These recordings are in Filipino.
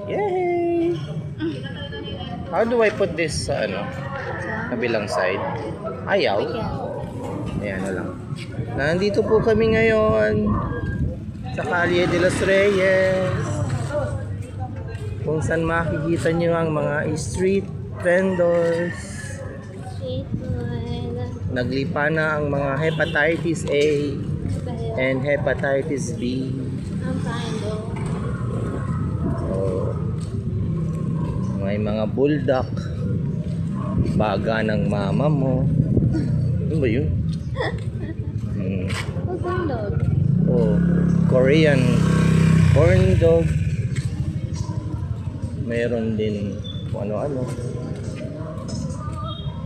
Yay! How do I put this sa kabilang side? Ayaw. Ayan na lang. Nandito po kami ngayon sa Calle de los Reyes, kung saan makikita nyo ang mga street vendors. Naglipa na ang mga hepatitis A and hepatitis B. So, may mga bulldog, baga ng mama mo. Ano ba yun? Oh, Korean corn dog. Meron din kung ano-ano.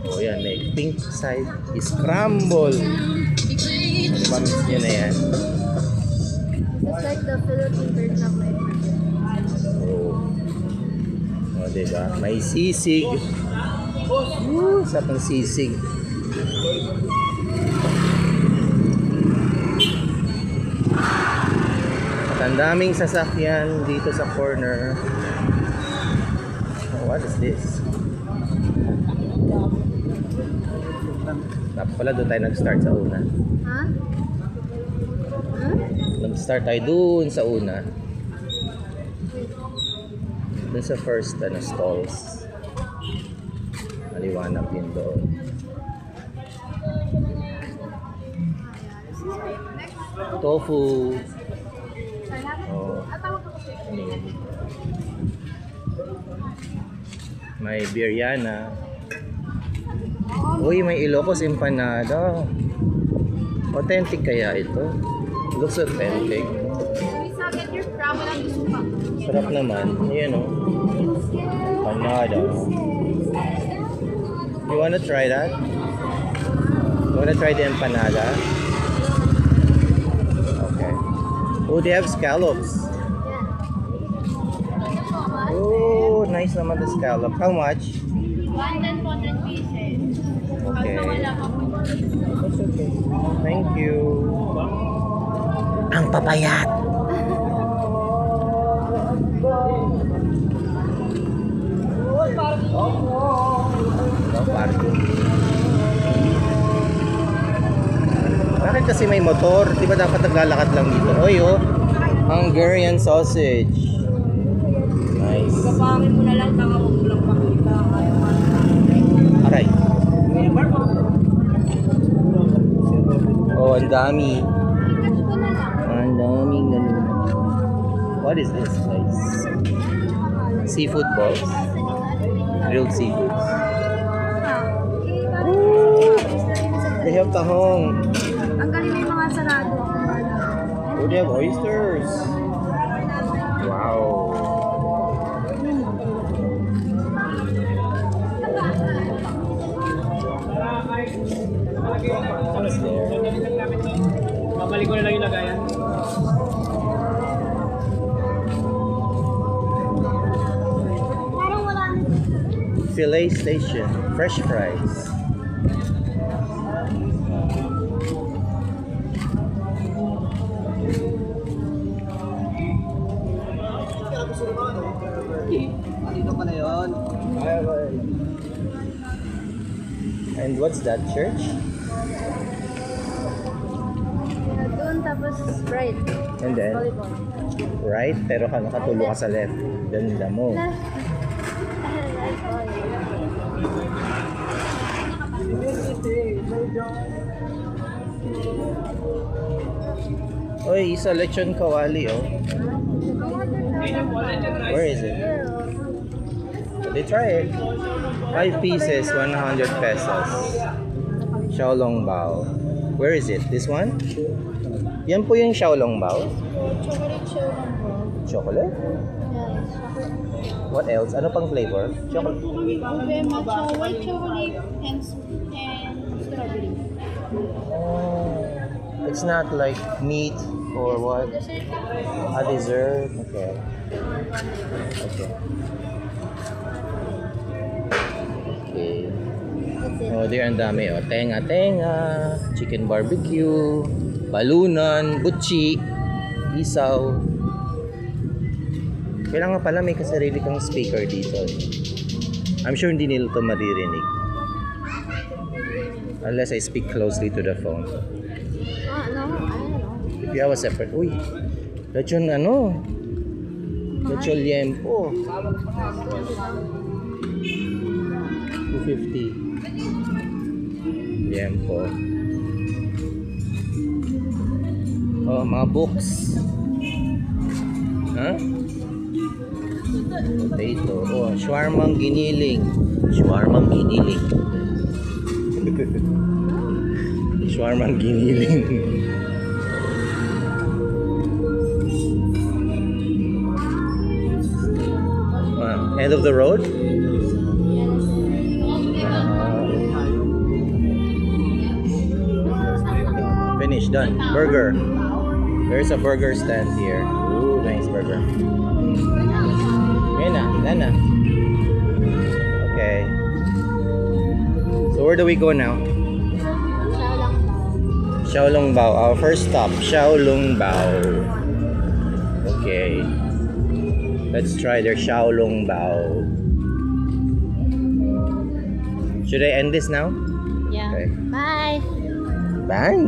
Oh, yan, may pink side, scramble. Ano ba, miss nyo na yan? It's like the Philippine version of it. Oh, diba? May sisig. Sa pang sisig. At ang daming sasakyan dito sa corner. Oh, what is this? Dapat pala doon tayo nag-start sa una. Ha? Nag-start tayo doon sa una. Doon sa first stalls. Maliwanag din doon. Tofu. Oh. Ano yun? May biryana. Uy, may Ilocos empanada. Authentic kaya ito? Looks authentic. Sarap naman. Ayan o. Empanada. You wanna try that? You wanna try the empanada? Okay. Oh, they have scallops. Oh, nice naman the scallop. How much? 100 pieces. Okay. That's okay. Thank you. Ang papayat. Bakit kasi may motor? Di ba dapat naglalakad lang dito? Oy, oh. Hungarian sausage. Nice. Kapangin mo na lang, tanga mo lang pakita. Aray. Oh, ang dami. Ang daming ganun. What is this, guys? Seafood balls? Grilled seafoods. They have tahong. Ang galing yung mga sarado. Oh, they have oysters. Wow. What's there? Babalik ko na lang yung lagayan. Parang wala na. Filet station. Fresh fries. Dito pa na yun. And what's that, church? Doon tapos right. And then, Volleyball. right? Pero nakatulo ka sa left. Ganda mo. Oy, isa lechon kawali, oh. Where is it? They try it. 5 pieces, 100 pesos. Xiaolong bao. Where is it? This one? Yan po yung Xiaolong bao. Chocolate show lang po. Chocolate? Yes. What else? Ano pang flavor? Chocolate. Ube, matcha, white chocolate, and strawberry. Oh, it's not like meat or what? Dessert. A dessert? Okay. Okay. Okay. That's it. Oh, there ang dami. Oh, tenga-tenga, chicken barbecue, balunan, butchi, isaw. Kailangan pala may kasarili kang speaker dito. I'm sure hindi nila ito maririnig. Unless I speak closely to the phone. No, I don't know. If you have a separate... Uy! Lechon ano? Lechon liempo. 250. Liempo. Oh, mga books. Huh? Potato. Oh, shawarmang giniling. Shawarmang giniling. Shawarmang giniling. End of the road? Finish, done. Burger. There's a burger stand here. Ooh, nice burger. Nana. Okay. So where do we go now? Xiaolongbao. Our first stop, Xiaolongbao. Okay. Let's try their Xiaolongbao. Should I end this now? Yeah. Okay. Bye. Bye.